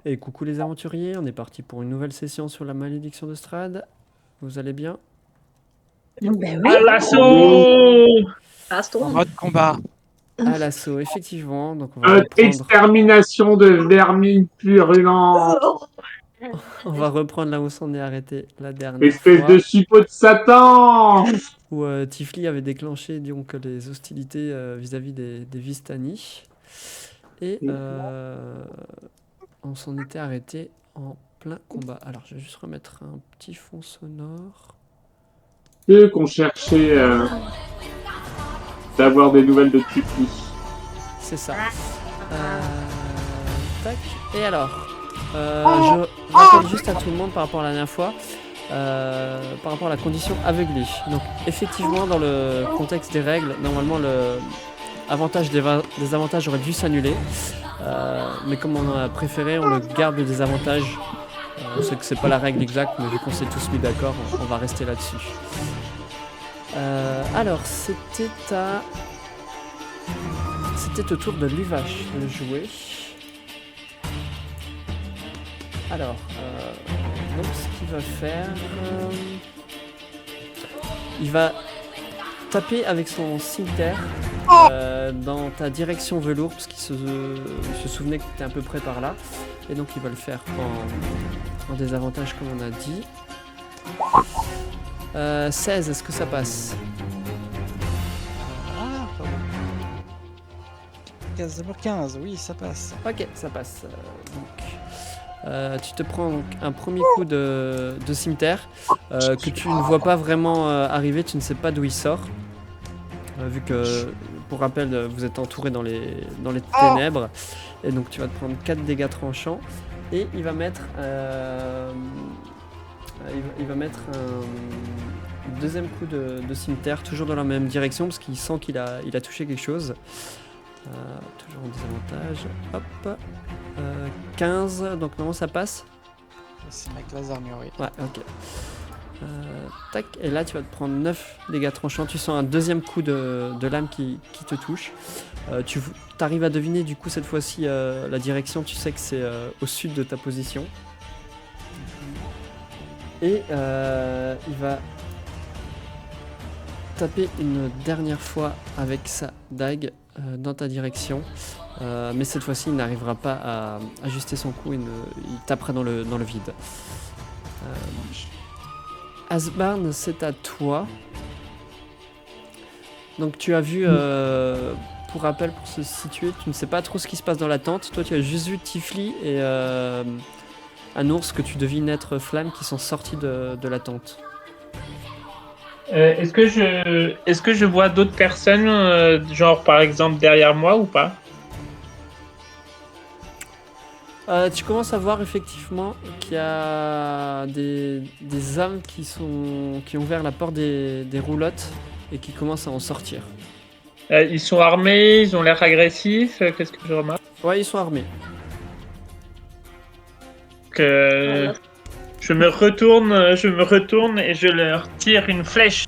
Et coucou les aventuriers, on est parti pour une nouvelle session sur la malédiction de Strahd. Vous allez bien? Ben À oui, Oui, l'assaut! à En Storm. mode combat. À l'assaut, effectivement. Donc on va reprendre, extermination de vermines purulents, on va reprendre là où on est arrêté la dernière espèce de fois, suppôt de Satan. où Tifli avait déclenché donc les hostilités vis-à-vis des Vistani. Et on s'en était arrêté en plein combat. Alors je vais juste remettre un petit fond sonore. Ceux qu'on cherchait d'avoir des nouvelles de Tifli. C'est ça. Tac. Et alors, je rappelle juste à tout le monde par rapport à la dernière fois, par rapport à la condition aveuglée. Donc, effectivement, dans le contexte des règles, normalement, le avantage des avantages aurait dû s'annuler. Mais comme on a préféré, on le garde le désavantage. On sait que c'est pas la règle exacte, mais vu qu'on s'est tous mis d'accord, on va rester là-dessus. Alors, c'était au tour de Luvache de jouer. Alors, donc ce qu'il va faire, il va taper avec son cimetière dans ta direction velours, parce qu'il se souvenait que tu étais à peu près par là. Et donc il va le faire en désavantage comme on a dit. 16, est-ce que ça passe? Ah, pardon. 15, oui, ça passe. Ok, ça passe. Tu te prends donc un premier coup de cimetière que tu ne vois pas vraiment arriver, tu ne sais pas d'où il sort. Vu que, pour rappel, vous êtes entouré dans les ténèbres. Et donc tu vas te prendre 4 dégâts tranchants. Et il va mettre, un deuxième coup de cimetière, toujours dans la même direction, parce qu'il sent qu'il a touché quelque chose. Toujours en désavantage. Hop. 15, donc normalement ça passe. C'est ma classe d'armure, oui. Ouais, ok. Tac, et là tu vas te prendre 9 dégâts tranchants. Tu sens un deuxième coup de lame qui te touche. Tu arrives à deviner du coup cette fois-ci la direction. Tu sais que c'est au sud de ta position. Et il va taper une dernière fois avec sa dague dans ta direction. Mais cette fois-ci, il n'arrivera pas à ajuster son coup, il tapera dans le vide. Asbarn, c'est à toi. Donc tu as vu, pour rappel, pour se situer, tu ne sais pas trop ce qui se passe dans la tente. Toi, tu as juste vu Tifli et un ours que tu devines être Flamme qui sont sortis de la tente. Est-ce que je vois d'autres personnes, genre par exemple derrière moi ou pas? Tu commences à voir effectivement qu'il y a des âmes qui ont ouvert la porte des roulottes et qui commencent à en sortir. Ils sont armés, ils ont l'air agressifs, qu'est-ce que je remarque? Ouais, ils sont armés. Je me retourne et je leur tire une flèche.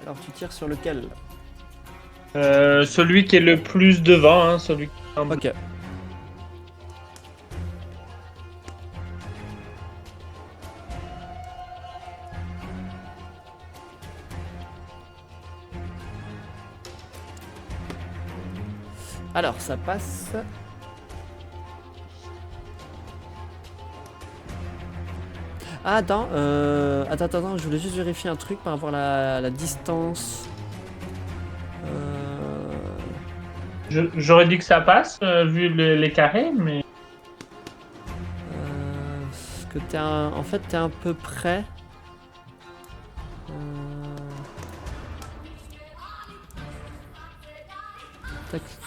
Alors tu tires sur lequel? Celui qui est le plus devant, hein, celui qui est en bas. Ok. Alors ça passe. Ah attends, attends, je voulais juste vérifier un truc par rapport à la distance. J'aurais dit que ça passe, vu les carrés, mais... Parce que en fait t'es un peu près.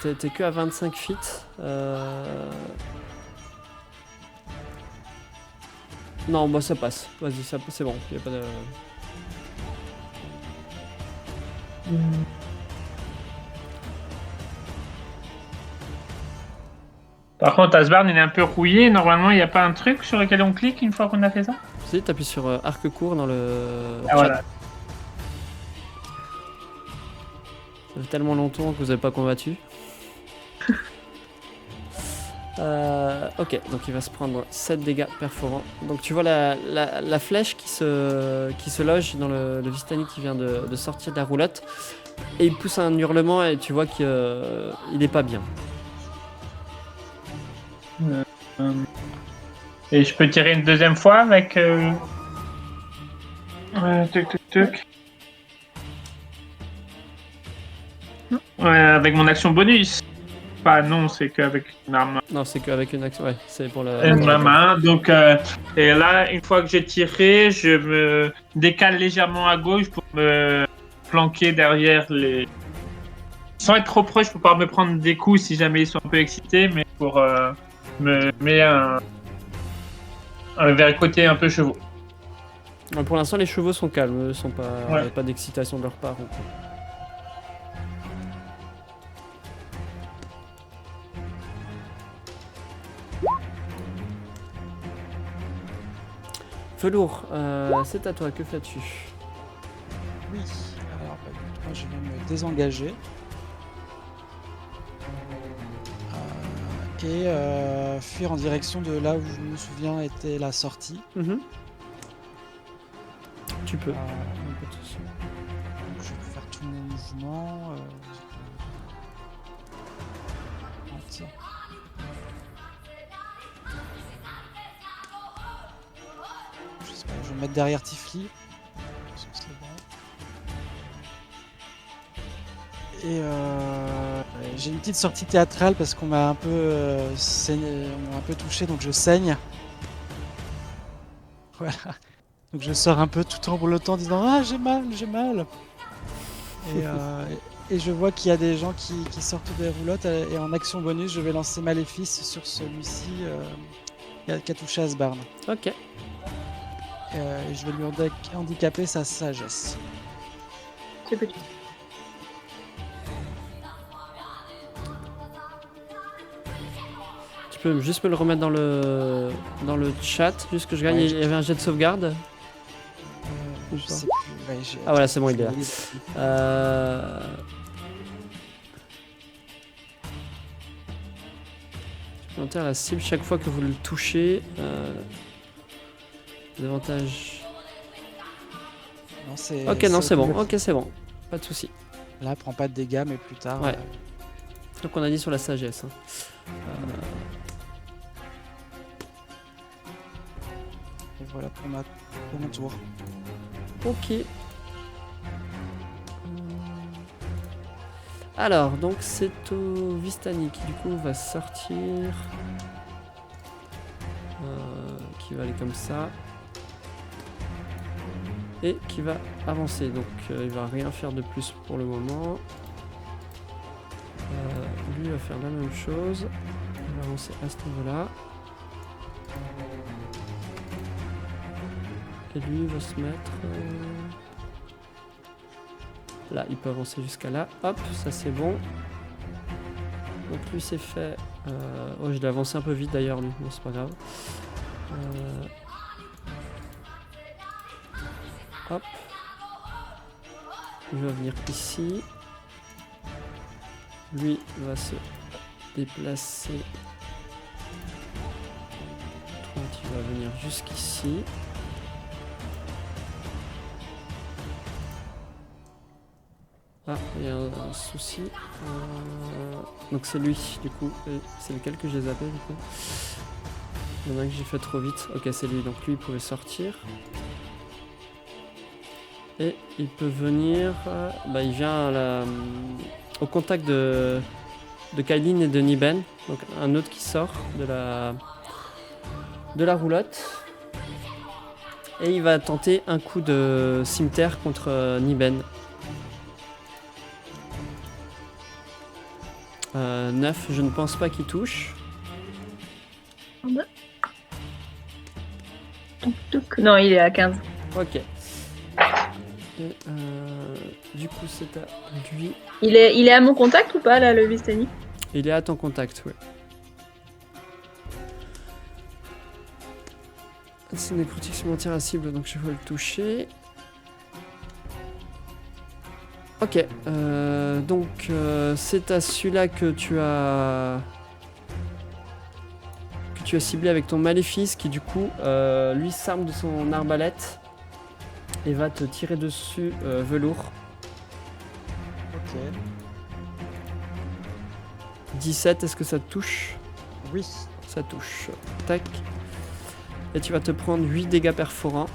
T'es que à 25 feet. Non, bah ça passe. Vas-y, ça c'est bon. Y a pas de. Par contre, Asbarn, il est un peu rouillé. Normalement, il n'y a pas un truc sur lequel on clique une fois qu'on a fait ça? Si, t'appuies sur arc court dans le Ah chat. voilà. Ça fait tellement longtemps que vous n'avez pas combattu. Ok, donc il va se prendre 7 dégâts perforants. Donc tu vois la flèche qui se loge dans le Vistani qui vient de sortir de la roulotte. Et il pousse un hurlement et tu vois qu'il est pas bien. Et je peux tirer une deuxième fois avec... tuc. Ouais, avec mon action bonus. Enfin, non, c'est qu'avec une arme. Non, c'est qu'avec une action. Ouais, c'est pour le. Une main. Donc, et là, une fois que j'ai tiré, je me décale légèrement à gauche pour me planquer derrière les. Sans être trop proche pour pouvoir me prendre des coups si jamais ils sont un peu excités, mais pour me mettre vers le côté un peu chevaux. Pour l'instant, les chevaux sont calmes, sont pas, Ouais. pas d'excitation de leur part. Velours, c'est à toi, que fais-tu? Oui. Alors, moi, je vais me désengager. Et fuir en direction de là où je me souviens était la sortie. Tu peux. Donc, je vais faire tous mes mouvements. Je sais pas, je vais me mettre derrière Tifli. C'est bon. Et j'ai une petite sortie théâtrale parce qu'on m'a un peu on m'a un peu touché, donc je saigne. Voilà. Donc je sors un peu tout en blottant en disant ah j'ai mal. Et je vois qu'il y a des gens qui sortent des roulottes et en action bonus je vais lancer Maléfice sur celui-ci qui a touché Asbarn. Ok. Et je vais lui handicaper sa sagesse. C'est petit. Tu peux juste me le remettre dans le chat, juste que je gagne. Ouais, Il y avait un jet de sauvegarde. Ou Je pas sais plus. Ouais, Ah voilà, c'est bon, il est là. Augmenter la cible chaque fois que vous le touchez. Davantage. Non, c'est. Ok, non, c'est bon. Ok, c'est bon. Pas de souci. Là, prends pas de dégâts, mais plus tard. Ouais. Donc on a dit sur la sagesse. Hein. Et voilà pour mon tour. Ok. Alors, donc c'est au Vistani qui du coup va sortir. Qui va aller comme ça. Et qui va avancer. Donc il va rien faire de plus pour le moment. Lui va faire la même chose. Il va avancer à ce niveau-là. Et lui va se mettre... Là, il peut avancer jusqu'à là. Hop, ça c'est bon. Donc lui c'est fait. Oh, je l'ai avancé un peu vite d'ailleurs lui, mais c'est pas grave. Hop. Il va venir ici. Lui va se déplacer. Il va venir jusqu'ici. Ah, il y a un souci. Donc c'est lui, du coup. C'est lequel que j'ai zappé, du coup? Il y en a un que j'ai fait trop vite. Ok, c'est lui. Donc lui, il pouvait sortir. Et il peut venir... il vient au contact de Kailin et de Niben. Donc un autre qui sort de la roulotte. Et il va tenter un coup de cimetière contre Niben. 9, je ne pense pas qu'il touche. Non, il est à 15. Ok. Et, du coup, c'est à lui. Il est à mon contact ou pas, là, le Vistani? Il est à ton contact, oui. C'est nécrotique supplémentaire à cible, donc je vais le toucher. Ok, donc c'est à celui-là que tu as que tu as ciblé avec ton maléfice qui du coup lui s'arme de son arbalète et va te tirer dessus velours. Ok. 17, est-ce que ça te touche? Oui. Ça touche. Tac. Et tu vas te prendre 8 dégâts perforants.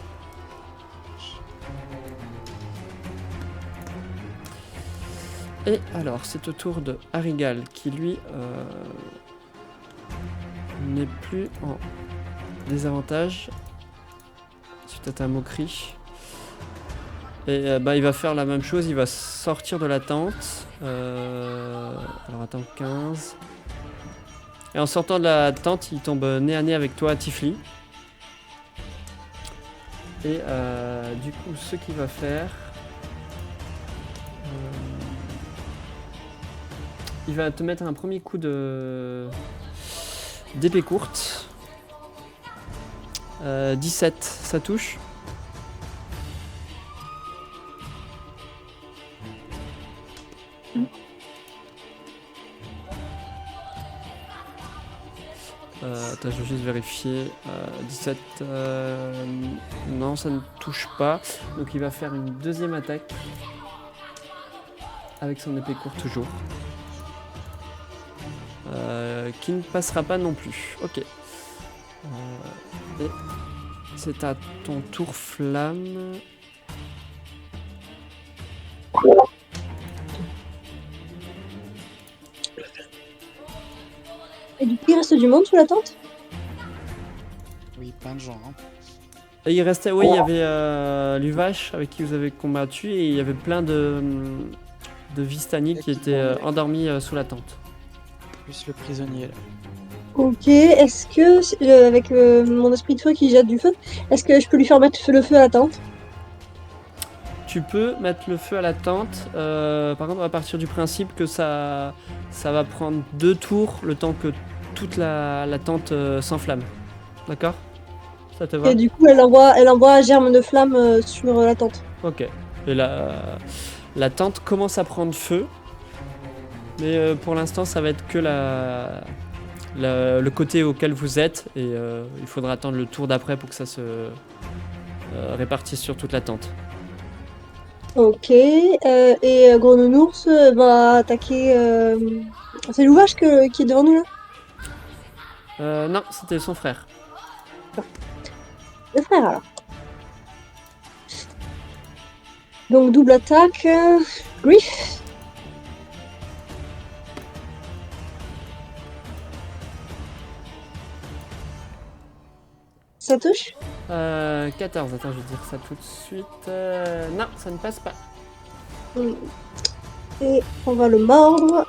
Et alors, c'est au tour de Harigal qui lui n'est plus en désavantage suite à ta moquerie. Et il va faire la même chose, il va sortir de la tente. Alors attends, 15. Et en sortant de la tente, il tombe nez à nez avec toi, Tifli. Et du coup, ce qu'il va faire... il va te mettre un premier coup d'épée courte. 17, ça touche. Attends, je vais juste vérifier. 17, non, ça ne touche pas. Donc il va faire une deuxième attaque avec son épée courte toujours. Qui ne passera pas non plus. Ok. Et c'est à ton tour, Flamme. Et du coup, il reste du monde sous la tente? Oui, plein de gens. Hein. Et il restait, oui, il y avait Luvache avec qui vous avez combattu et il y avait plein de Vistani qui étaient endormis sous la tente. Plus le prisonnier là. Ok, est-ce que, avec mon esprit de feu qui jette du feu, est-ce que je peux lui faire mettre le feu à la tente? Tu peux mettre le feu à la tente. Par contre, on va partir du principe que ça va prendre 2 tours le temps que toute la tente s'enflamme. D'accord? Ça te va? Et du coup, elle envoie un germe de flamme sur la tente. Ok. Et la tente commence à prendre feu. Mais pour l'instant, ça va être que le côté auquel vous êtes. Et il faudra attendre le tour d'après pour que ça se répartisse sur toute la tente. Ok, et Gros Nounours va attaquer... C'est Louvache qui est devant nous là? Non, c'était son frère. Le frère alors. Donc double attaque. Griff. Ça touche? 14, attends, je vais dire ça tout de suite. Non, ça ne passe pas. Et on va le mordre.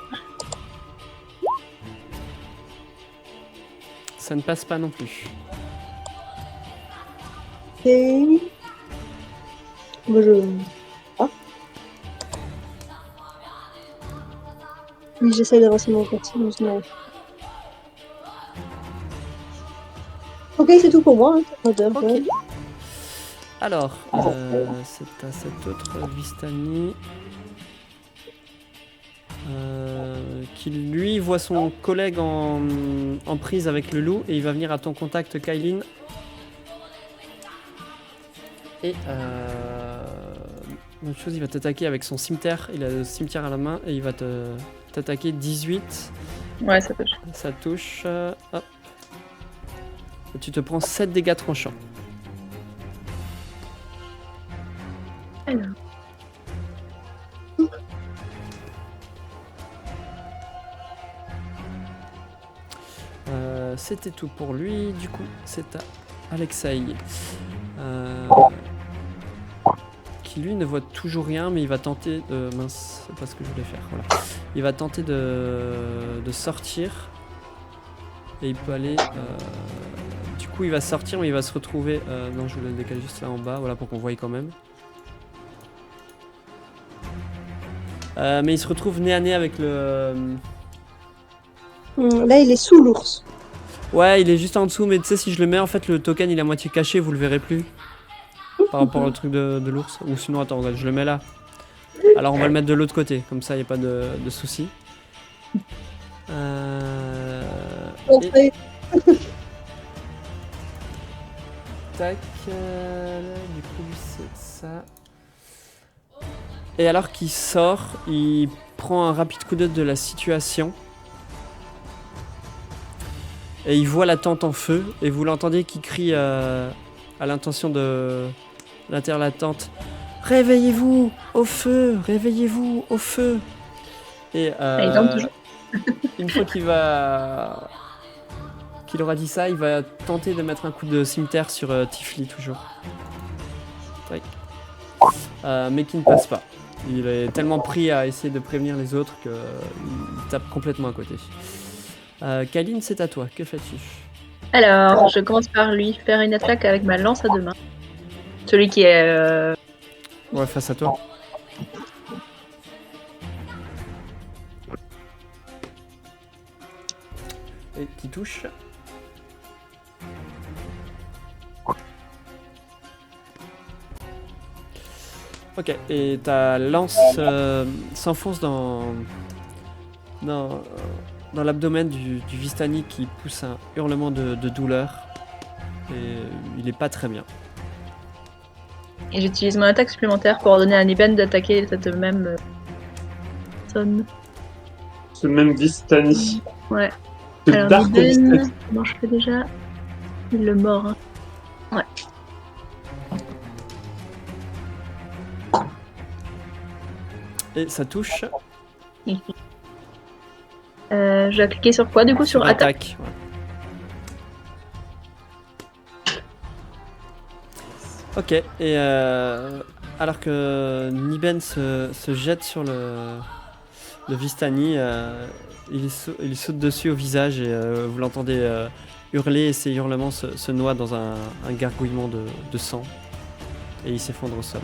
Ça ne passe pas non plus. Et... Moi je... Ah. Oui, j'essaie d'avancer mon côté, mais je n'arrive pas. Ok, c'est tout pour moi. Hein. Ok. Alors, c'est à cet autre Vistani qui lui voit son collègue en prise avec le loup et il va venir à ton contact, Kailin. Et autre chose, il va t'attaquer avec son cimetière. Il a le cimetière à la main et il va t'attaquer 18. Ouais, ça touche. Ça touche. Hop. Et tu te prends 7 dégâts tranchants. Alors. C'était tout pour lui. Du coup, c'est à Alexei. Qui lui ne voit toujours rien, mais il va tenter de... Mince, c'est pas ce que je voulais faire. Voilà. Il va tenter de sortir. Et il peut aller... Du coup, il va sortir, mais il va se retrouver... Non, je voulais le décaler juste là en bas, voilà, pour qu'on voie quand même. Mais il se retrouve nez à nez avec le... Là, il est sous l'ours. Ouais, il est juste en dessous, mais tu sais, si je le mets, en fait, le token, il est à moitié caché, vous le verrez plus. Par rapport au truc de l'ours. Ou sinon, attends, regarde, je le mets là. Alors, on va le mettre de l'autre côté, comme ça, il n'y a pas de soucis. On Et... fait... tac. Du coup, lui, c'est ça. Et alors qu'il sort, il prend un rapide coup d'œil de la situation. Et il voit la tente en feu. Et vous l'entendez qui crie à l'intention de l'intérieur de la tente. Réveillez-vous au feu! Réveillez-vous au feu! Et il dorme toujours. une fois qu'il aura dit ça, il va tenter de mettre un coup de cimetière sur Tifli toujours. Tac. Mais qui ne passe pas. Il est tellement pris à essayer de prévenir les autres qu'il tape complètement à côté. Kaline, c'est à toi. Que fais-tu? Alors, je commence par lui faire une attaque avec ma lance à deux mains. Celui qui est... Ouais, face à toi. Et qui touche. Ok, et ta lance s'enfonce dans l'abdomen du Vistani qui pousse un hurlement de douleur. Et il est pas très bien. Et j'utilise mon attaque supplémentaire pour ordonner à Niben d'attaquer cette même personne. Ce même Vistani. Ouais. Ce Alors Dark Vistani. Niben, comment je fais déjà? Il le mord. Hein. Ouais. Et ça touche. Je dois cliquer sur quoi du coup? Sur attaque. Ouais. Ok, et alors que Niben se jette sur le Vistani, il saute dessus au visage et vous l'entendez hurler et ses hurlements se noient dans un gargouillement de sang et il s'effondre au sol.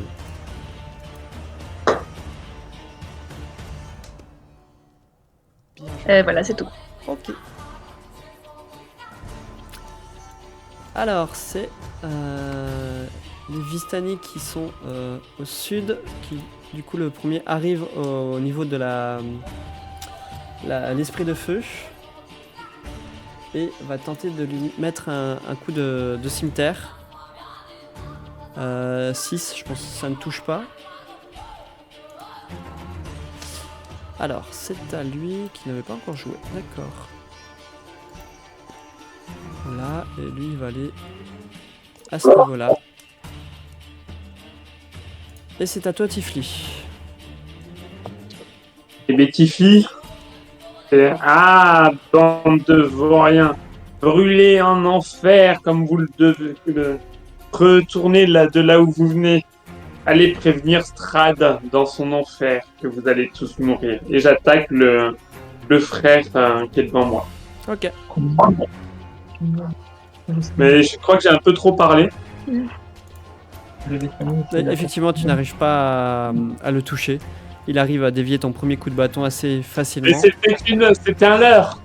Voilà, c'est tout. Ok. Alors, c'est les Vistani qui sont au sud, qui du coup le premier arrive au niveau de l'esprit de feu et va tenter de lui mettre un coup de cimetière. 6, je pense que ça ne touche pas. Alors, c'est à lui qui n'avait pas encore joué. D'accord. Voilà, et lui il va aller à ce niveau-là. Et c'est à toi, Tifli. Et bien, Tiffy. Ah, bande de vauriens. Brûlez en enfer comme vous le devez. Retournez de là où vous venez. Allez prévenir Strad dans son enfer que vous allez tous mourir. Et j'attaque le frère qui est devant moi. Ok. Mais je crois que j'ai un peu trop parlé. Effectivement, tu n'arrives pas à le toucher. Il arrive à dévier ton premier coup de bâton assez Mais facilement. c'était un leurre.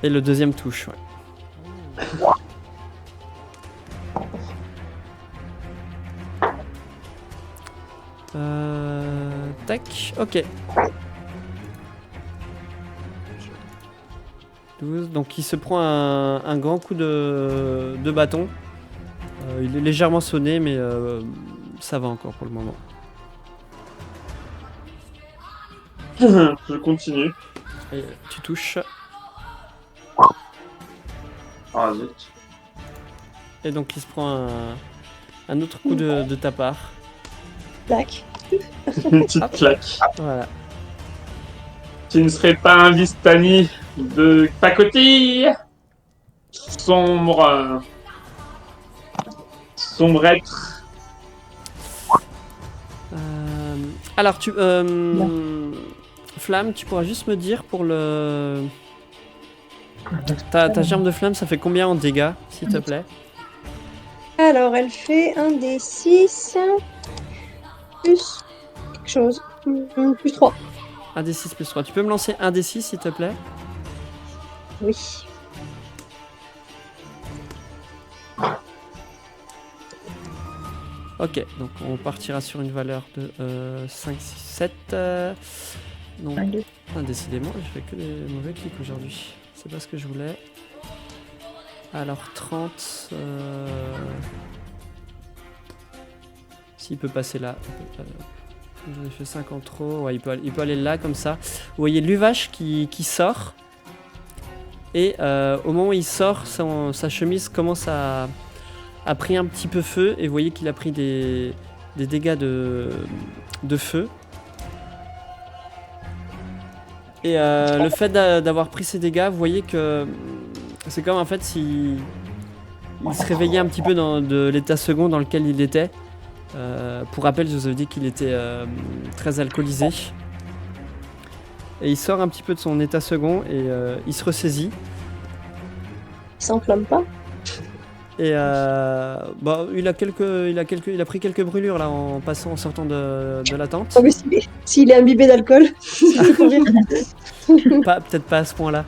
Et le deuxième touche, ouais. Tac, ok. 12, donc il se prend un grand coup de bâton. Il est légèrement sonné, mais ça va encore pour le moment. Je continue. Et tu touches. Ah zut. Et donc il se prend un autre coup de ta part. Tac. Une petite claque. Voilà. Tu ne serais pas un Vistani de pacotille. Sombre être. Alors Flamme, tu pourras juste me dire pour le... Ta germe de flamme, ça fait combien en dégâts, s'il te plaît? Alors, elle fait un des 6 plus quelque chose. Plus 3. Un des 6 plus 3. Tu peux me lancer un des 6, s'il te plaît? Oui. Ok, donc on partira sur une valeur de 5, 6, 7. Donc, décidément, je fais que des mauvais clics aujourd'hui. C'est pas ce que je voulais. Alors 30... S'il peut passer là. J'en ai fait 50 trop. Ouais, il peut aller là comme ça. Vous voyez l'Uvache qui sort. Et au moment où il sort, sa chemise commence à pris un petit peu feu. Et vous voyez qu'il a pris des dégâts de feu. Et le fait d'avoir pris ces dégâts, vous voyez que c'est comme en fait s'il se réveillait un petit peu de l'état second dans lequel il était. Pour rappel, je vous avais dit qu'il était très alcoolisé. Et il sort un petit peu de son état second et il se ressaisit. Il s'enflamme pas. Et il a pris quelques brûlures là en sortant de la tente. Oh, mais s'il est imbibé d'alcool, c'est pour rire. Peut-être pas à ce point-là.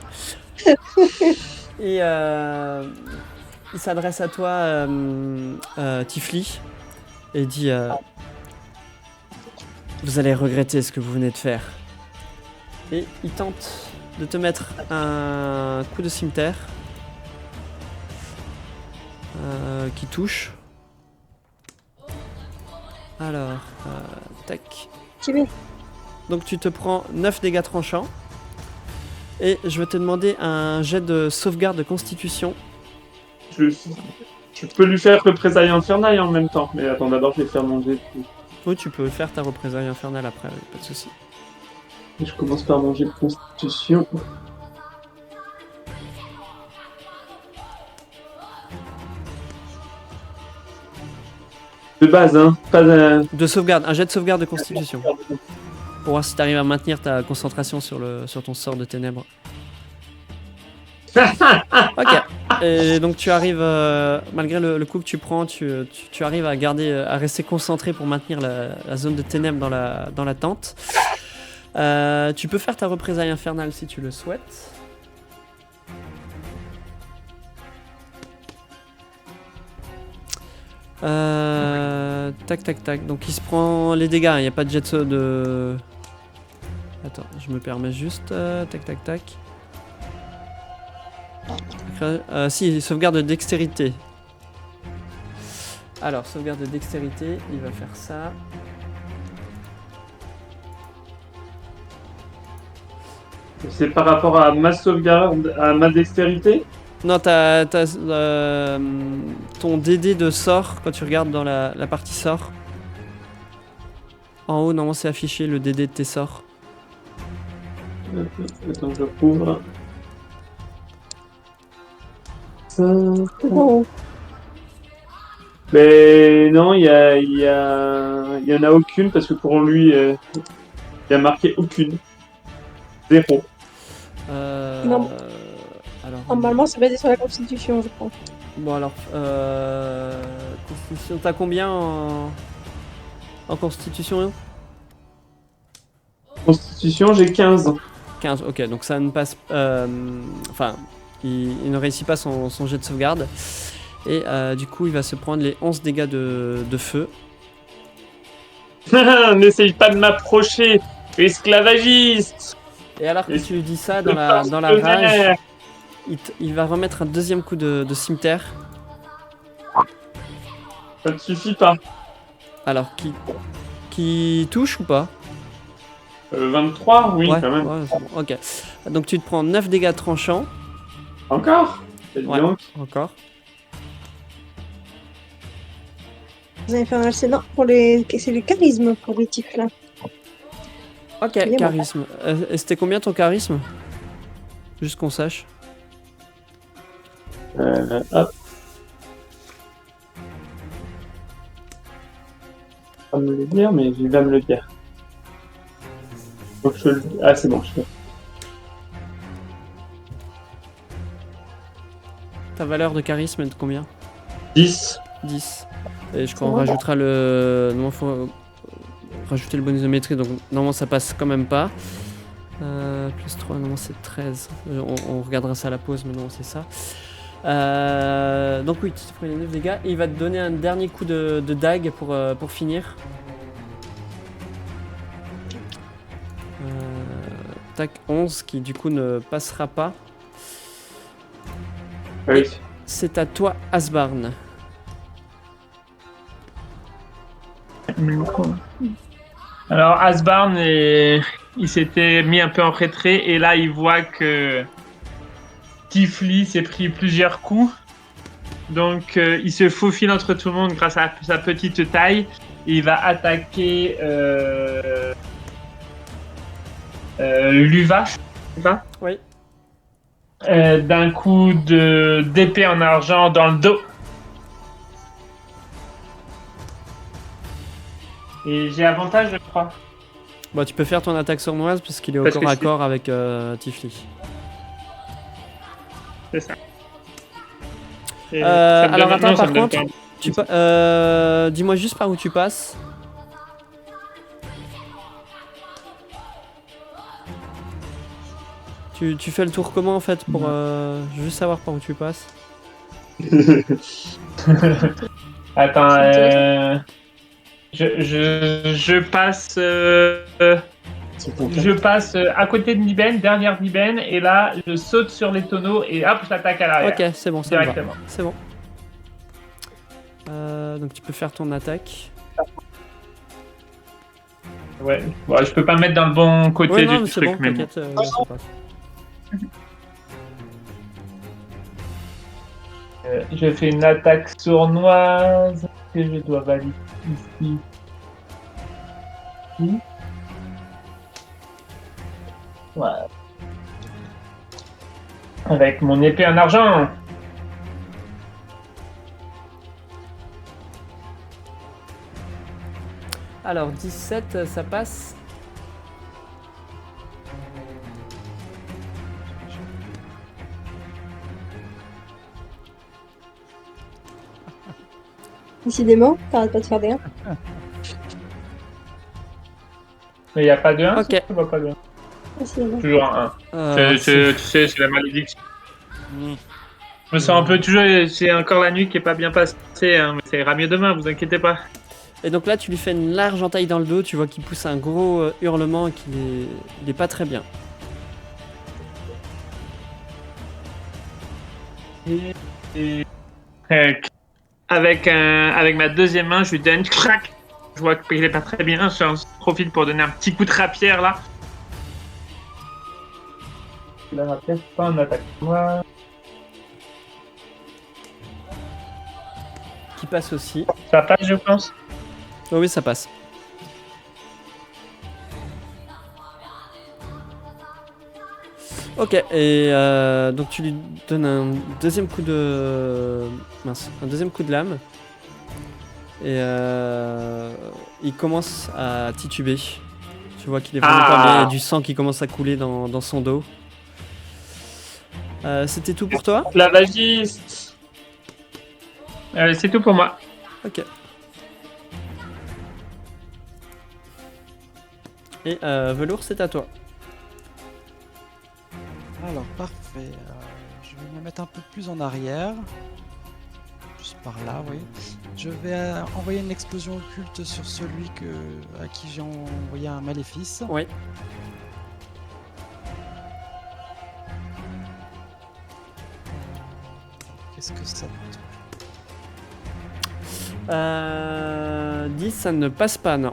Et il s'adresse à toi, Tifli, et dit vous allez regretter ce que vous venez de faire. Et il tente de te mettre un coup de cimetière qui touche. Alors, tac. Donc tu te prends 9 dégâts tranchants. Et je vais te demander un jet de sauvegarde de constitution. Je peux lui faire représailles infernales en même temps. Mais attends, d'abord je vais faire mon jet. Oui, tu peux faire ta représaille infernale après, pas de soucis. Je commence par mon jet de constitution. De base, hein. Pas de sauvegarde, un jet de sauvegarde de constitution. Pour voir si tu arrives à maintenir ta concentration sur ton sort de ténèbres. Ok. Et donc tu arrives, malgré le coup que tu prends, tu arrives à rester concentré pour maintenir la zone de ténèbres dans la tente. Tu peux faire ta représaille infernale si tu le souhaites. Tac. Donc il se prend les dégâts, il n'y a pas de jet de... Attends, je me permets juste... Tac. Si, sauvegarde de dextérité. Alors, sauvegarde de dextérité, il va faire ça. C'est par rapport à ma sauvegarde, à ma dextérité? Non, ton DD de sort, quand tu regardes dans la partie sort. En haut, normalement, c'est affiché le DD de tes sorts. Attends, je rouvre. Ça... Oh. Mais non, il y en a aucune parce que pour lui, il y a marqué aucune. 0. Non. Alors, Normalement, c'est basé sur la constitution, je crois. bon alors, constitution, t'as combien en constitution? Constitution, j'ai 15. 15, ok, donc ça ne passe... Enfin, il ne réussit pas son jet de sauvegarde. Et du coup, il va se prendre les 11 dégâts de feu. N'essaye pas de m'approcher, esclavagiste! Et alors que tu lui dis ça, dans la rage, il va remettre un deuxième coup de cimetière. Ça ne suffit pas. Alors, qui touche ou pas? 23, oui, ouais, quand même. Ouais, c'est bon. Ok. Donc tu te prends 9 dégâts tranchants. Encore? Ouais, donc. encore. Vous allez faire un c'est le charisme pour les types là. Ok, charisme. Et c'était combien ton charisme? Juste qu'on sache. Hop. Pas me le dire, mais il va me le dire. Donc ah, c'est bon, je fais. Ta valeur de charisme est de combien? 10. 10. Et je crois qu'on rajoutera le... Non, faut rajouter le bonus de maîtrise, donc normalement ça passe quand même pas. Plus 3, normalement c'est 13. On regardera ça à la pause, mais non, c'est ça. Donc oui, tu te prends les 9 dégâts. Et il va te donner un dernier coup de dague pour finir. Tac, 11, qui du coup ne passera pas. Oui. c'est à toi, Asbarn. Alors Asbarn, il s'était mis un peu en retrait et là il voit que Tifli s'est pris plusieurs coups. Donc il se faufile entre tout le monde grâce à sa petite taille. Et il va attaquer Luva. Oui. D'un coup d'épée en argent dans le dos. Et j'ai avantage, je crois. Bon, tu peux faire ton attaque sournoise parce qu'il est au Parce que corps à je suis- corps avec Tifli. C'est ça. Et Alors, ça me donne- attends, non, ça par me donne contre, pas- dis-moi juste par où tu passes. Tu fais le tour comment en fait pour juste savoir par où tu passes. Attends, C'est je passe, C'est ton je passe à côté de Niben, derrière Niben, et là, je saute sur les tonneaux et hop, je l'attaque à l'arrière. Ok, c'est bon, ça me va. Directement. C'est bon. Donc tu peux faire ton attaque. Ouais. Bon, je peux pas me mettre dans le bon côté Ouais, non, mais du c'est truc, bon, mais bon. t'inquiète, ça passe. Je fais une attaque sournoise que je dois valider ici. Ici. Voilà. Avec mon épée en argent. Alors 17, ça passe. Décidément, t'arrêtes pas de faire des 1. Mais il n'y a pas de 1. Ok. Je vois pas de 1. Décidément. Toujours un 1. Euh, Tu sais, c'est la malédiction. Je me sens un peu toujours. C'est encore la nuit qui est pas bien passée, hein, mais ça ira mieux demain, vous inquiétez pas. Et donc là, tu lui fais une large entaille dans le dos. Tu vois qu'il pousse un gros hurlement et il est pas très bien. Avec ma deuxième main, je lui donne crac. Je vois qu'il est pas très bien. J'en profite pour donner un petit coup de rapière là. La rapière, c'est pas un attaque. Moi. Qui passe aussi. Ça passe, je pense. Oh oui, ça passe. Ok, et donc tu lui donnes un deuxième coup de... Mince, un deuxième coup de lame. Et il commence à tituber. Tu vois qu'il est vraiment pas bien, il y a du sang qui commence à couler dans son dos. C'était tout pour toi? La vagiste. C'est tout pour moi. Ok. Et Velours, c'est à toi. Alors, parfait. Je vais me mettre un peu plus en arrière. Juste par là, oui. Je vais envoyer une explosion occulte sur celui à qui j'ai envoyé un maléfice. Oui. Qu'est-ce que ça 10, ça ne passe pas, non.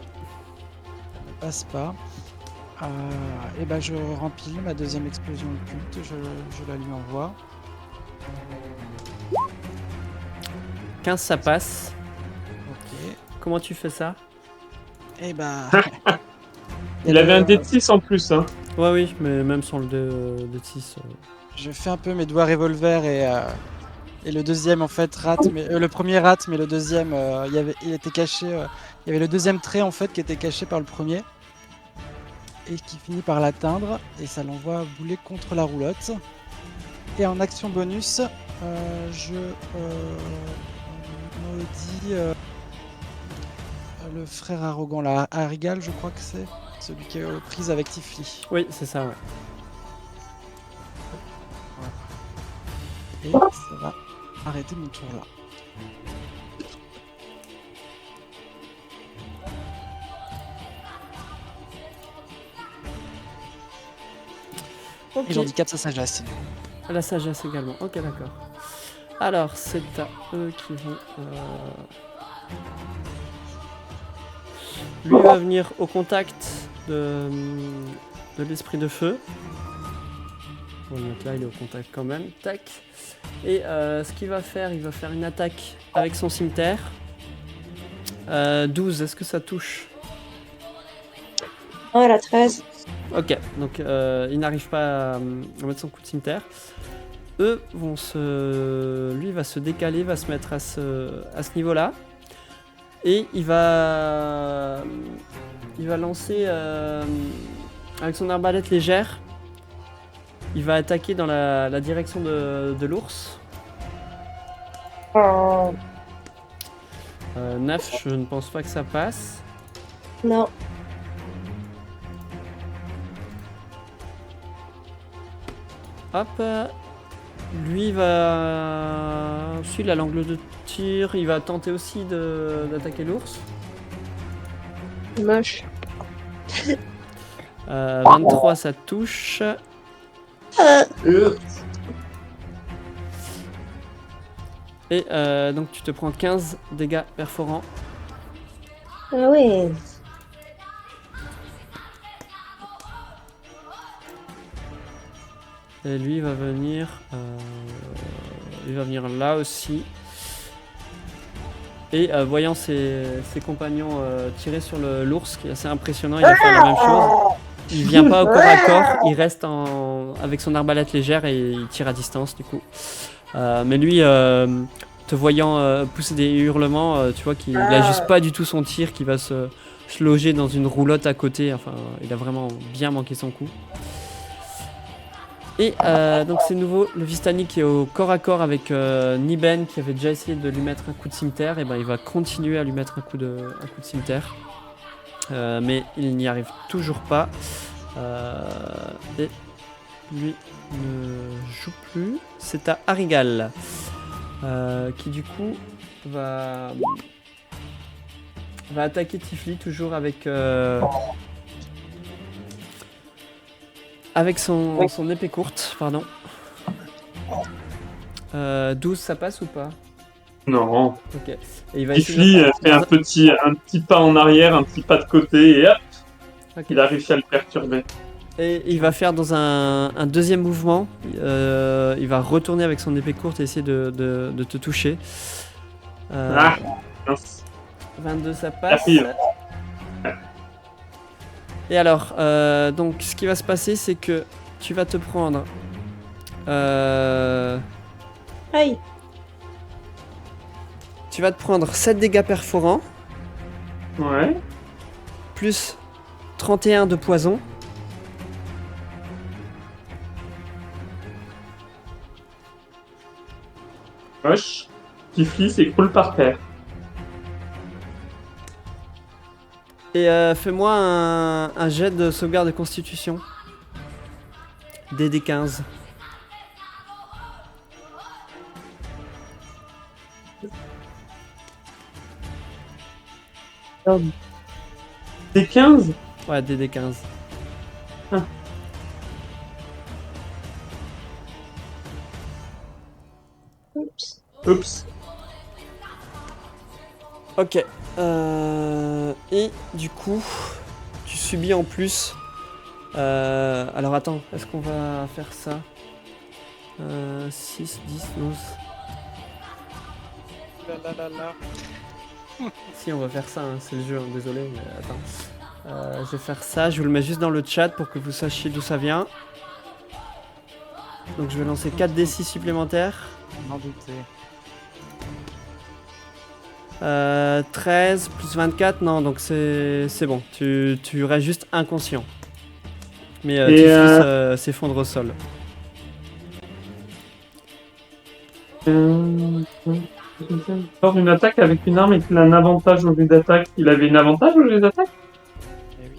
ne passe pas? Et ben je remplis ma deuxième explosion occulte, je la lui envoie. 15, ça passe. Ok. Comment tu fais ça? Et ben. Il avait un dé de 6 en plus. Hein. Ouais, oui, mais même sans le dé de 6. Je fais un peu mes doigts revolver et le deuxième en fait rate, mais le premier rate, mais le deuxième il était caché. Il y avait le deuxième trait en fait qui était caché par le premier et qui finit par l'atteindre et ça l'envoie bouler contre la roulotte. Et en action bonus, je maudis le frère arrogant là, Arigal, je crois que c'est celui qui est aux prises avec Tifli. Oui, c'est ça, ouais. Et ça va arrêter mon tour là. Ok. Et j'handicape sa sagesse. La sagesse également. Ok, d'accord. Alors, c'est à eux qui vont... Lui va venir au contact de l'esprit de feu. Bon, donc là, il est au contact quand même. Tac. Et ce qu'il va faire, il va faire une attaque avec son cimetière. 12, est-ce que ça touche? Oh, la 13. Ok, donc il n'arrive pas à mettre son coup de cimetière. Eux vont se... Lui va se décaler, va se mettre à ce niveau-là. Et il va lancer avec son arbalète légère. Il va attaquer dans la direction de l'ours. 9, je ne pense pas que ça passe. Non. Hop. Lui va... S'il a l'angle de tir, il va tenter aussi d'attaquer l'ours. Moche. 23, ça touche. Et donc tu te prends 15 dégâts perforants. Ah ouais. Et lui va venir... il va venir là aussi. Et voyant ses compagnons tirer sur l'ours, qui est assez impressionnant, il va faire la même chose. Il vient pas au corps à corps, il reste avec son arbalète légère et il tire à distance du coup. Mais lui, te voyant pousser des hurlements, tu vois qu'il n'ajuste pas du tout son tir, qu'il va se loger dans une roulotte à côté. Enfin, il a vraiment bien manqué son coup. Et donc c'est nouveau, le Vistani qui est au corps à corps avec Niben qui avait déjà essayé de lui mettre un coup de cimetière, et ben il va continuer à lui mettre un coup de cimetière. Mais il n'y arrive toujours pas. Et lui ne joue plus. C'est à Arigal qui du coup va attaquer Tifli toujours avec son épée courte, pardon. 12, ça passe ou pas? Non. Ok. Et il va Tifli fait un petit pas en arrière, un petit pas de côté, et hop, Ok. il a réussi à le perturber. Et il va faire dans un deuxième mouvement, il va retourner avec son épée courte et essayer de te toucher. Mince. 22, ça passe. Arrive. Et alors, donc ce qui va se passer, c'est que tu vas te prendre... Aïe. Tu vas te prendre 7 dégâts perforants, Ouais. plus 31 de poison. Moche. Tifli s'écroule par terre. Et fais-moi un jet de sauvegarde de constitution. DD15. C'est 15. Ouais, DD15. Oups. Oups. Ok. Et du coup, tu subis en plus... alors attends, est-ce qu'on va faire ça 6, 10, 12... Si, on va faire ça, hein, c'est le jeu, hein, désolé, mais attends. Je vais faire ça, je vous le mets juste dans le chat pour que vous sachiez d'où ça vient. Donc je vais lancer 4d6 supplémentaires. M'en douter. 13 plus 24, non, donc c'est bon, tu restes juste inconscient. Mais Tifli s'effondre au sol. Lors d'une attaque avec une arme et qu'il a un avantage au jeu d'attaque, il avait un avantage au jeu d'attaque? Eh oui.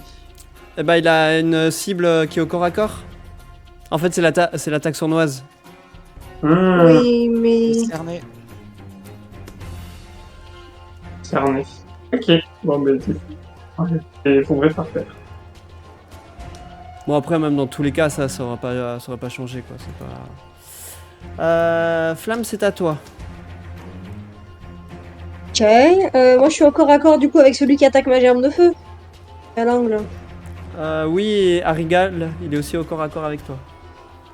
Eh ben, il a une cible qui est au corps à corps. En fait, c'est l'attaque sournoise. Oui, mais... Cerné. Cerné. Ok. Bon, ben, il faudrait pas faire. Bon, après, même dans tous les cas, ça aura pas changé, quoi. C'est pas... Flamme, c'est à toi. Ok. Moi, je suis encore accord du coup avec celui qui attaque ma germe de feu. À l'angle. Oui, et Arigal, il est aussi au corps à corps avec toi.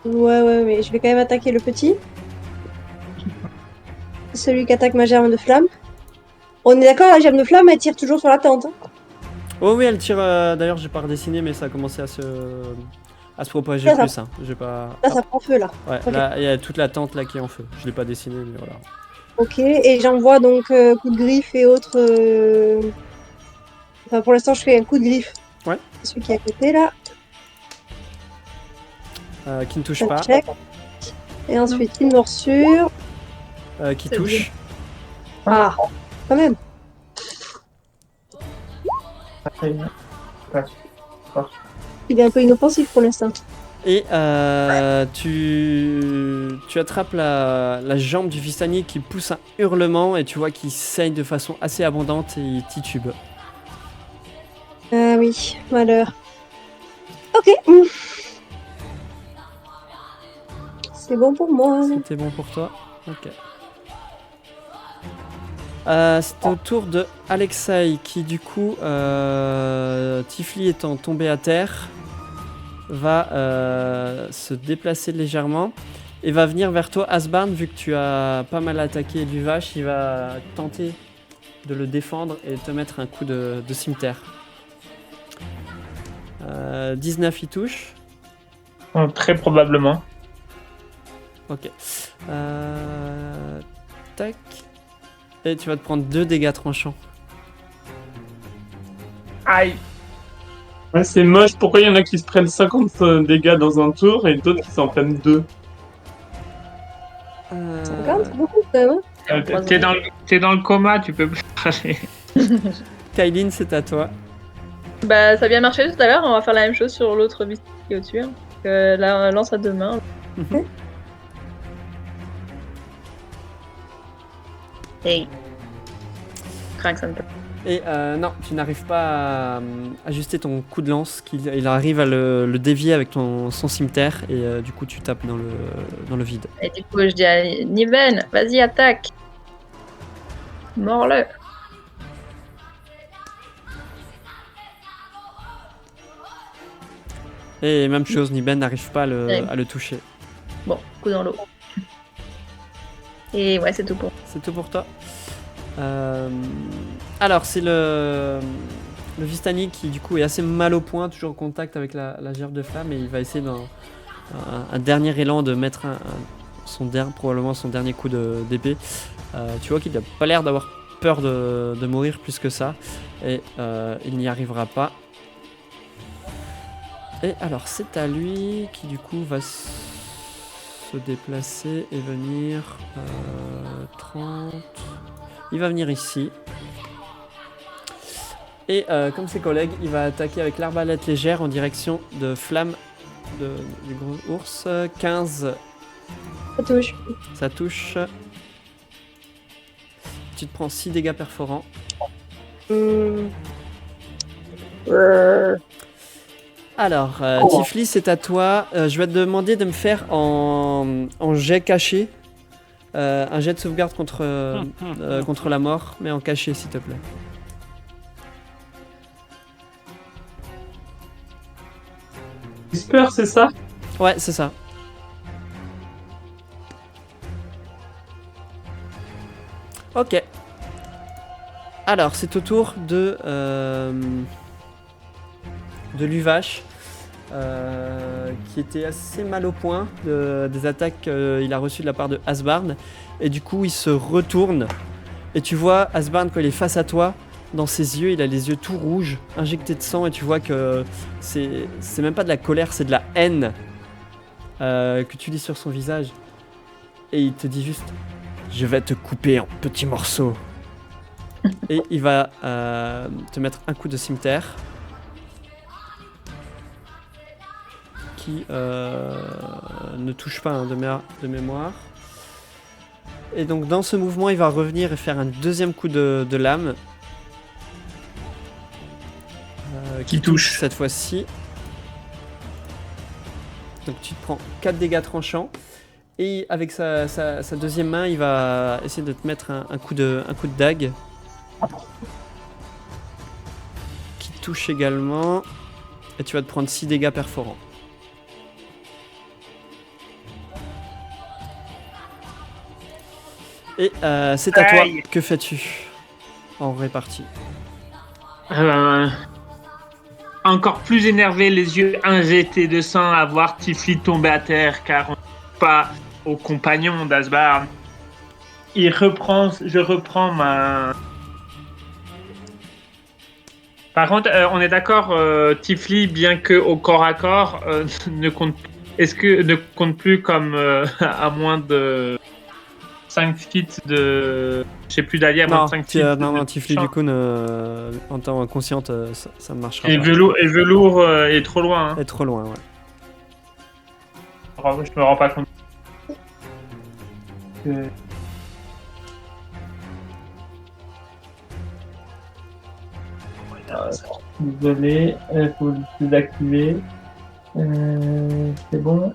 Ouais, mais je vais quand même attaquer le petit. Celui qui attaque ma germe de flamme. On est d'accord, la germe de flamme, elle tire toujours sur la tente. Hein. Oh oui, elle tire. D'ailleurs, j'ai pas redessiné, mais ça a commencé à se propager Ça, ça- plus. Hein. J'ai pas. Là, ça prend feu, là. Ouais, ok. là, il y a toute la tente là qui est en feu. Je l'ai pas dessiné, mais voilà. Ok, et j'envoie donc coup de griffe et autres. Enfin, pour l'instant, je fais un coup de griffe. Ouais. Celui qui est à côté, là. Qui ne touche Ça pas. check. Et ensuite, une morsure. Qui C'est touche. Ah, quand même. Il est un peu inoffensif pour l'instant. Et tu attrapes la jambe du Vistani qui pousse un hurlement et tu vois qu'il saigne de façon assez abondante et il titube. Ah oui, malheur. Ok. C'est bon pour moi. C'était bon pour toi. Ok. C'est au tour de Alexei qui du coup, Tifli étant tombé à terre, va se déplacer légèrement et va venir vers toi, Asbarn, vu que tu as pas mal attaqué du vache, il va tenter de le défendre et te mettre un coup de cimetière. 19 il touche. Très probablement. Ok. Tac. Et tu vas te prendre 2 dégâts tranchants. Aïe. Ouais, c'est moche. Pourquoi il y en a qui se prennent 50 dégâts dans un tour et d'autres qui s'en prennent 2? 50, c'est beaucoup quand même. Hein. T'es dans le coma, tu peux plus parler. Kylin, c'est à toi. Bah, ça a bien marché tout à l'heure, on va faire la même chose sur l'autre vis qui est au-dessus. Hein. La lance à 2 mains. Hey. Crains ça me plaît. Et non, tu n'arrives pas à ajuster ton coup de lance. Il arrive à le dévier avec son cimetière et du coup tu tapes dans le vide. Et du coup, je dis à Niven, vas-y, attaque. Mords-le. Et même chose, Niben n'arrive pas à le toucher. Bon, coup dans l'eau. Et ouais, c'est tout pour. C'est tout pour toi. Alors c'est le Vistani qui du coup est assez mal au point, toujours en contact avec la gerbe de flamme et il va essayer dans un dernier élan de mettre probablement son dernier coup d'épée. Tu vois qu'il n'a pas l'air d'avoir peur de mourir plus que ça et il n'y arrivera pas. Et alors c'est à lui qui du coup va se déplacer et venir 30. Il va venir ici. Et comme ses collègues, il va attaquer avec l'arbalète légère en direction de Flamme du gros ours. 15. Ça touche. Ça touche. Tu te prends 6 dégâts perforants. Alors, Tifli, c'est à toi. Je vais te demander de me faire en jet caché. Un jet de sauvegarde contre la mort, mais en caché, s'il te plaît. Whisper, c'est ça? Ouais, c'est ça. Ok. Alors, c'est au tour de Luvache, qui était assez mal au point des attaques qu'il a reçues de la part de Asbarn. Et du coup, il se retourne. Et tu vois Asbarn, quand il est face à toi, dans ses yeux, il a les yeux tout rouges, injectés de sang. Et tu vois que c'est même pas de la colère, c'est de la haine que tu lis sur son visage. Et il te dit juste: je vais te couper en petits morceaux. Et il va te mettre un coup de cimetière. Qui ne touche pas de mémoire. Et donc dans ce mouvement, il va revenir et faire un deuxième coup de lame. Qui touche cette fois-ci. Donc tu te prends 4 dégâts tranchants. Et avec sa deuxième main, il va essayer de te mettre un coup de dague. Qui touche également. Et tu vas te prendre 6 dégâts perforants. Et c'est à toi. Aïe. Que fais-tu en répartie? Encore plus énervé, les yeux injectés de sang à voir Tifli tomber à terre car on n'est pas au compagnon d'Asbard. Je reprends ma... Par contre, on est d'accord, Tifli, bien que au corps à corps, ne compte plus comme à moins de 5 feet de... Je sais plus d'allié à moins Non, de 5 feet. non, Tifli du coup, en temps consciente, ça ne marchera Et pas. velours est trop loin. Hein. Elle est trop loin, ouais. Je me rends pas compte. Désolé, il faut le désactiver. C'est bon.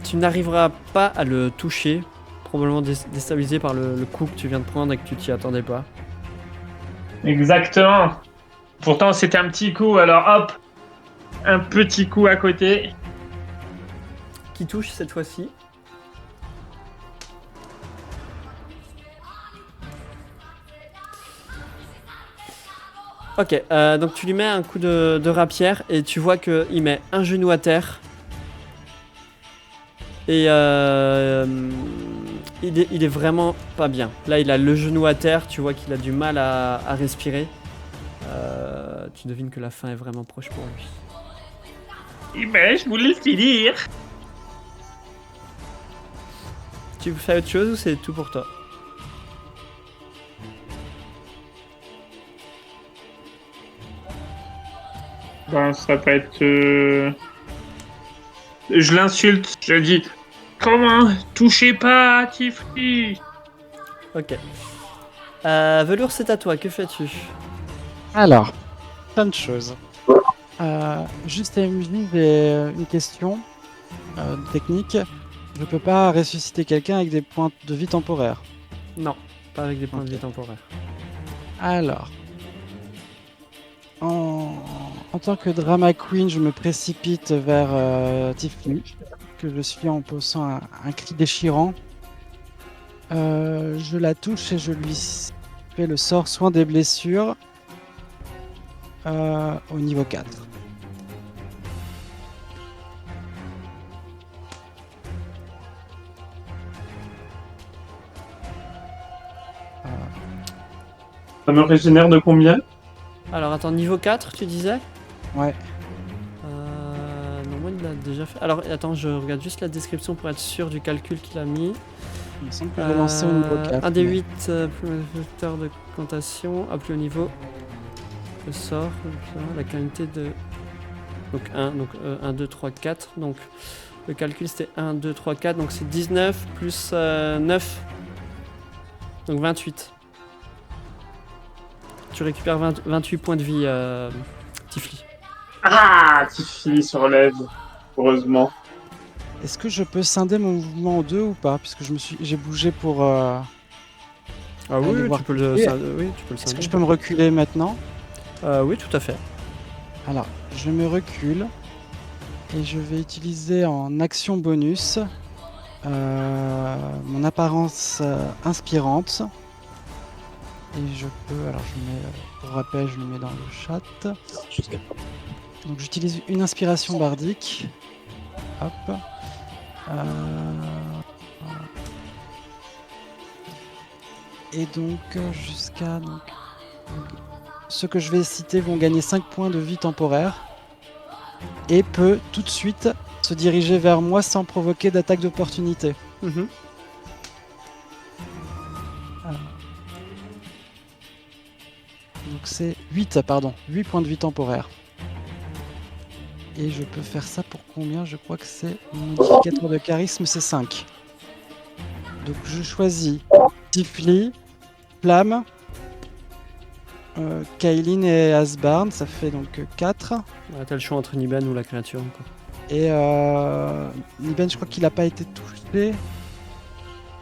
Tu n'arriveras pas à le toucher, probablement déstabilisé par le coup que tu viens de prendre et que tu t'y attendais pas. Exactement. Pourtant, c'était un petit coup, alors hop, un petit coup à côté. Qui touche cette fois-ci. Ok, donc tu lui mets un coup de rapière et tu vois qu'il met un genou à terre. Et il est vraiment pas bien. Là, il a le genou à terre, tu vois qu'il a du mal à respirer. Tu devines que la fin est vraiment proche pour lui. Mais je voulais le finir. Tu fais autre chose ou c'est tout pour toi? Ben, ça va être... Je l'insulte, je dis « Comment? Touchez pas à Tifli !» Ok. Velours, c'est à toi, que fais-tu? Alors, plein de choses. Juste MJ, j'ai une question technique. Je peux pas ressusciter quelqu'un avec des points de vie temporaires. Non, pas avec des points de vie Ok. temporaires. Alors, en tant que drama queen, je me précipite vers Tifli, que je suis en poussant un cri déchirant. Je la touche et je lui fais le sort soin des blessures au niveau 4. Ça me régénère de combien? Alors attends, niveau 4, tu disais? Ouais. Non, moi il l'a déjà fait. Alors attends, je regarde juste la description pour être sûr du calcul qu'il a mis. Il me semble que je l'ai lancé au niveau 4. Un des mais- 8 plus facteur de cantation, à plus haut niveau. Le sort, la qualité de. Donc 1, donc 1, 2, 3, 4. Donc le calcul c'était 1, 2, 3, 4. Donc c'est 19 plus 9. Donc 28. Tu récupères 28 points de vie, Tifli. Ah, Tifli se relève, heureusement. Est-ce que je peux scinder mon mouvement en deux ou pas? Puisque j'ai bougé pour. Ah Allez oui, voir. tu peux le Oui. oui, tu peux le Est-ce que scinder. je peux me reculer maintenant? Oui, tout à fait. Alors, je me recule et je vais utiliser en action bonus mon apparence inspirante. Et je peux, alors je mets, pour rappel, je le mets dans le chat. Donc j'utilise une inspiration bardique. Hop. Et donc jusqu'à... Ceux que je vais citer vont gagner 5 points de vie temporaire. Et peut tout de suite se diriger vers moi sans provoquer d'attaque d'opportunité. Mhm. Donc c'est 8 points de vie temporaire. Et je peux faire ça pour combien? Je crois que c'est mon modificateur de charisme, c'est 5. Donc je choisis Tifli Flamme, Kailin et Asbarn, ça fait donc 4. Ouais, t'as le choix entre Niben ou la créature. Quoi. Et Niben, je crois qu'il a pas été touché.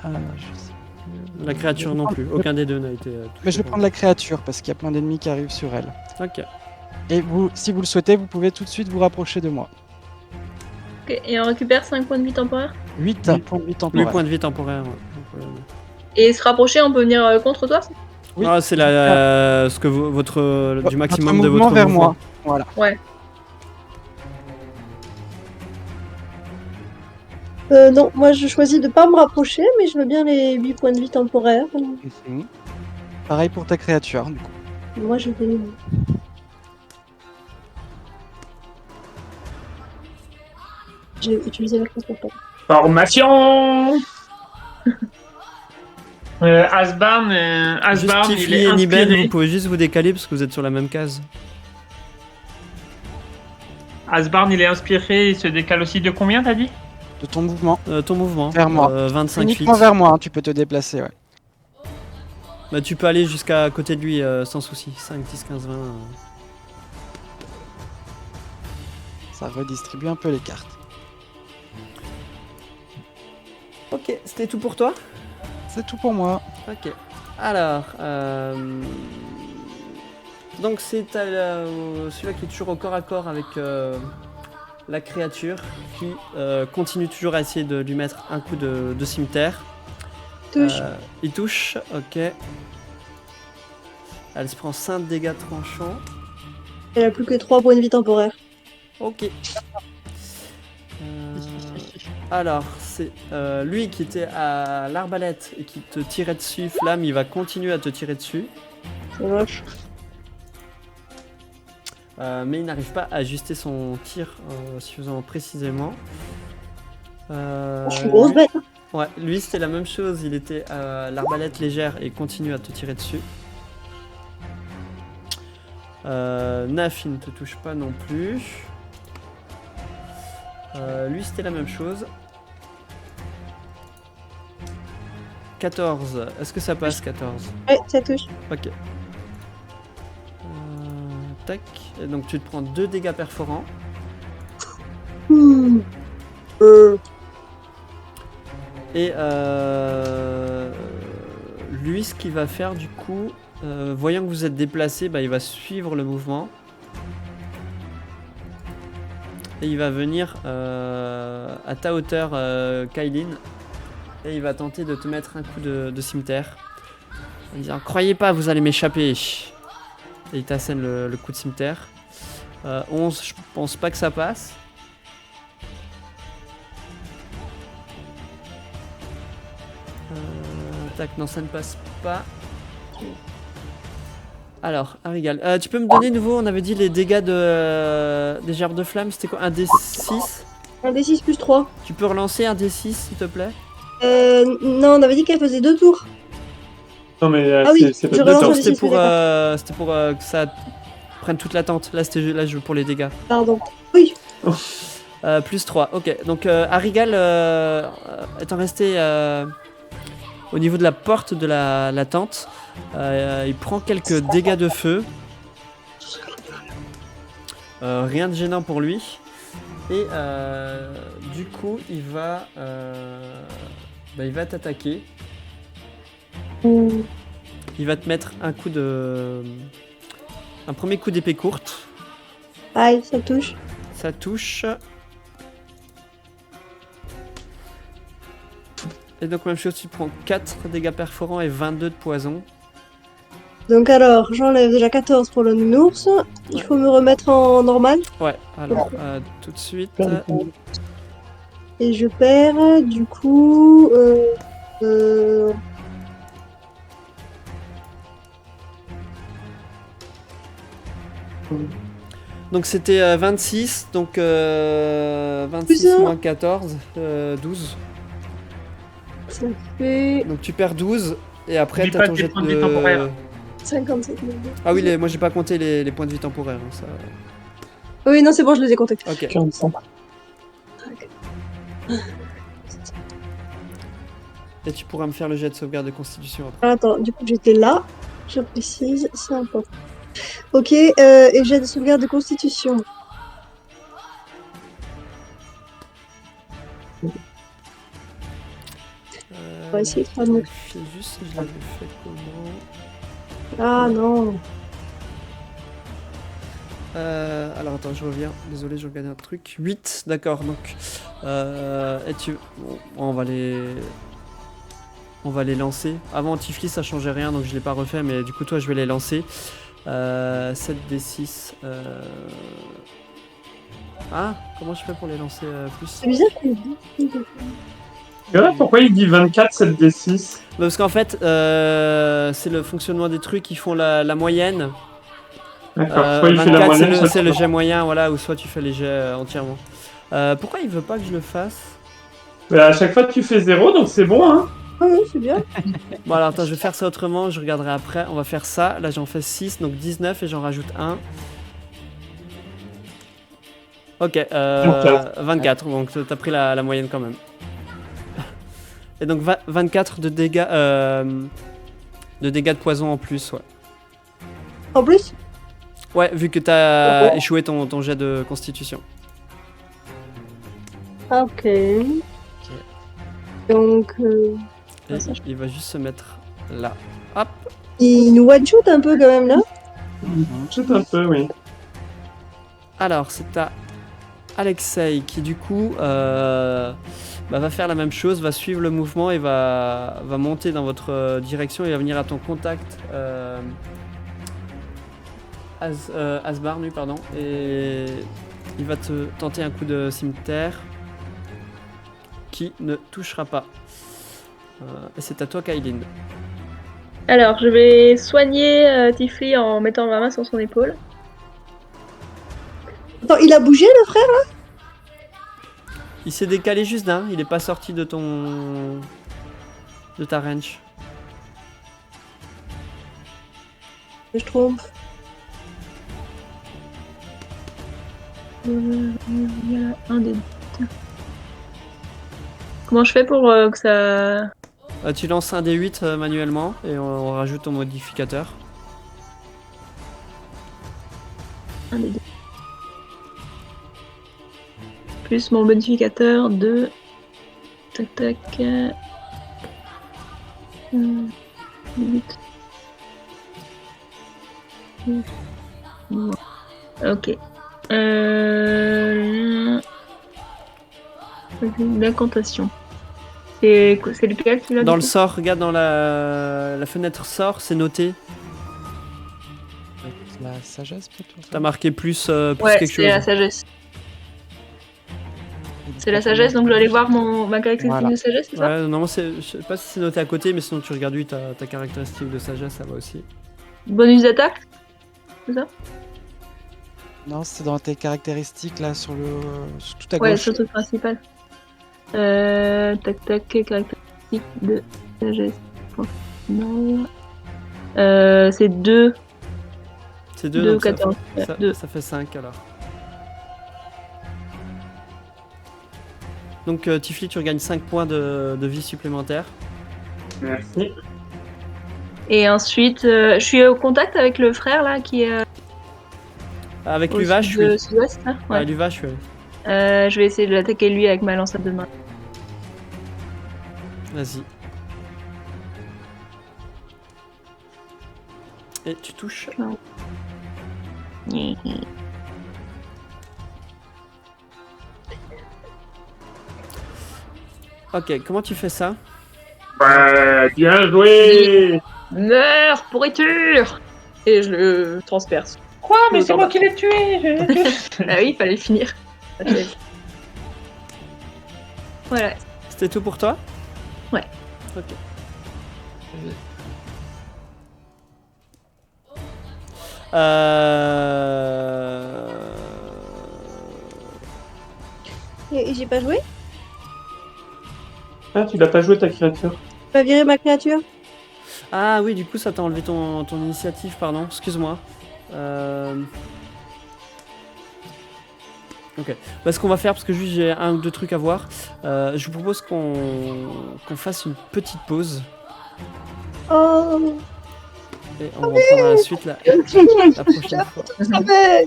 Je sais plus. La créature non plus. Aucun des deux n'a été touché. Mais je vais prendre la créature parce qu'il y a plein d'ennemis qui arrivent sur elle. Ok. Et vous, si vous le souhaitez, vous pouvez tout de suite vous rapprocher de moi. Ok, et on récupère 5 points de vie temporaires. 8 Oui. points de vie 8 temporaire. points de vie temporaire. Ouais. Et se rapprocher, on peut venir contre toi. Oui. Ah, c'est ce que votre du maximum Votre de mouvement votre vers mouvement. moi. Voilà. Ouais. Non, moi je choisis de pas me rapprocher, mais je veux bien les 8 points de vie temporaires. Mhm. Pareil pour ta créature. Du coup. Moi je vais. J'ai utilisé la classe pour pas. Formation. Asbarn, il Justifie est et Niben, inspiré. vous pouvez juste vous décaler parce que vous êtes sur la même case. Asbarn, il est inspiré, il se décale aussi de combien, t'as dit? De ton mouvement. Ton mouvement. Vers moi. 25 feet. Uniquement vers moi, hein, tu peux te déplacer. Ouais. Bah, tu peux aller jusqu'à côté de lui sans souci. 5, 10, 15, 20. Ça redistribue un peu les cartes. Ok, c'était tout pour toi? C'est tout pour moi. Ok. Alors, donc c'est celui-là qui est toujours au corps à corps avec la créature qui continue toujours à essayer de lui mettre un coup de cimetière. Touche. Il touche, ok. Elle se prend 5 dégâts tranchants. Elle a plus que 3 points de vie temporaires. Ok. Alors, c'est lui qui était à l'arbalète et qui te tirait dessus, Flamme, il va continuer à te tirer dessus. C'est moche. Mais il n'arrive pas à ajuster son tir suffisamment précisément. Je suis une grosse bête. Ouais, lui c'était la même chose, il était à l'arbalète légère et continue à te tirer dessus. Naf, il ne te touche pas non plus. Lui c'était la même chose. 14, est-ce que ça passe 14? Ouais, ça touche. Ok. Tac, et donc tu te prends 2 dégâts perforants. Et lui, ce qu'il va faire du coup, voyant que vous êtes déplacé, bah, il va suivre le mouvement. Et il va venir à ta hauteur, Kailin. Et il va tenter de te mettre un coup de cimetière. En disant, croyez pas, vous allez m'échapper. Et il t'assène le coup de cimetière. 11, je pense pas que ça passe. Tac, non, ça ne passe pas. Alors, Arigal, tu peux me donner de nouveau, on avait dit les dégâts des gerbes de flamme, c'était quoi? Un D6? Un D6 plus 3. Tu peux relancer un D6 s'il te plaît? Non, on avait dit qu'elle faisait 2 tours. Non, mais Ah oui, c'est pas je deux relance tours. un C'était D6, pour, d'accord. que ça prenne toute la tente. Là, là, je veux pour les dégâts. Pardon. Oui. Plus 3, ok. Donc, Arigal, étant resté au niveau de la porte de la tente, il prend quelques dégâts de feu. Rien de gênant pour lui. Et du coup, il va t'attaquer. Il va te mettre un premier coup d'épée courte. Aïe, ça touche. Ça touche. Et donc même chose, tu prends 4 dégâts perforants et 22 de poison. Donc alors, j'enlève déjà 14 pour le nounours. Il faut me remettre en normal. Ouais, alors tout de suite. Et je perds, du coup... Donc c'était 26, donc 26 Plus un. moins 14, 12. ça fait Donc tu perds 12 et après Oublie t'as pas ton tes jet points de vie temporaires. 57 000. Ah oui, moi j'ai pas compté les points de vie temporaires. Hein, ça... Oui, non, c'est bon, je les ai comptés. Ok. 1500. Et tu pourras me faire le jet de sauvegarde de constitution après. Alors, attends, du coup, j'étais là. Je précise, c'est important. Ok, et j'ai de sauvegarde de constitution. On va essayer de faire mieux. Je sais juste si je l'avais fait comment. Ah non. Alors attends, je reviens. Désolé, je regardais un truc. 8, d'accord. Donc, bon, on va les lancer. Avant Tiflis, ça changeait rien, donc je l'ai pas refait. Mais du coup, toi, je vais les lancer. 7d6. Ah, comment je fais pour les lancer plus? C'est bizarre qu'il dit. Et là, pourquoi il dit 24, 7d6? Parce qu'en fait, c'est le fonctionnement des trucs qui font la moyenne. D'accord, soit il fait la 24, moyenne, soit c'est le jet moyen, voilà, ou soit tu fais les jets entièrement. Pourquoi il veut pas que je le fasse? À chaque fois, tu fais 0, donc c'est bon, hein. Ah oui, c'est bien. Bon, alors attends, je vais faire ça autrement, je regarderai après. On va faire ça. Là, j'en fais 6, donc 19 et j'en rajoute 1. Ok, 24, donc t'as pris la moyenne quand même. Et donc 24 de dégâts de poison en plus, ouais. En plus, Ouais, vu que t'as échoué ton jet de constitution. ah, ok. Donc, Et il va juste se mettre là. Hop. il nous one-shoot un peu quand même là. Tout un peu, oui. Alors, c'est à Alexei qui du coup va faire la même chose, va suivre le mouvement et va monter dans votre direction et va venir à ton contact. Asbar, lui, pardon. Et il va te tenter un coup de cimetière qui ne touchera pas. Et c'est à toi, Kailin. Alors, je vais soigner Tifli en mettant ma main sur son épaule. Attends, il a bougé le frère là? Il s'est décalé juste d'un, il est pas sorti de ta range. Je trompe. Un des deux. Comment je fais pour que ça... Tu lances un des 8 manuellement et on rajoute ton modificateur. Un des deux. Plus mon modificateur de... Tac tac... 8. Ok. L'incantation. C'est lequel tu l'as Dans du le coup sort, regarde dans la fenêtre sort, c'est noté. Avec la sagesse, peut-être. T'as marqué plus Ouais, quelque c'est chose. la sagesse. C'est la sagesse, donc je dois aller voir ma caractéristique Voilà. de sagesse, c'est ça? Ouais, non, je sais pas si c'est noté à côté, mais sinon tu regardes, oui, ta caractéristique de sagesse, ça va aussi. Bonus d'attaque? C'est ça? Non, c'est dans tes caractéristiques là sur tout à Ouais, gauche. c'est le truc principal. Tac tac, caractéristique de sagesse. Non. C'est 2. C'est 2, 2 donc 14. Deux. ça fait 5 alors. Donc Tifli, tu regagnes 5 points de vie supplémentaires. Merci. Et ensuite, je suis au contact avec le frère là qui est Avec au l'Uvache, oui. sud-ouest là. Ouais. Ouais, l'Uvache, oui. Je vais essayer de l'attaquer lui avec ma lance à deux mains. Vas-y. Et tu touches. Ok, comment tu fais ça? Bah, bien joué. Meurs, pourriture! Et je le transperce. Quoi? Mais c'est moi qui l'ai tué! Ah oui, il fallait finir. Voilà. C'était tout pour toi? Ouais. Ok. Et j'ai pas joué? Ah, tu l'as pas joué ta créature. Tu vas virer ma créature? Ah oui, du coup, ça t'a enlevé ton initiative, pardon. Excuse-moi. Bah, ce qu'on va faire, parce que juste j'ai un ou deux trucs à voir, je vous propose qu'on fasse une petite pause Oh, et on reprendra la suite la prochaine fois. savais.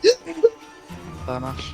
Ça marche.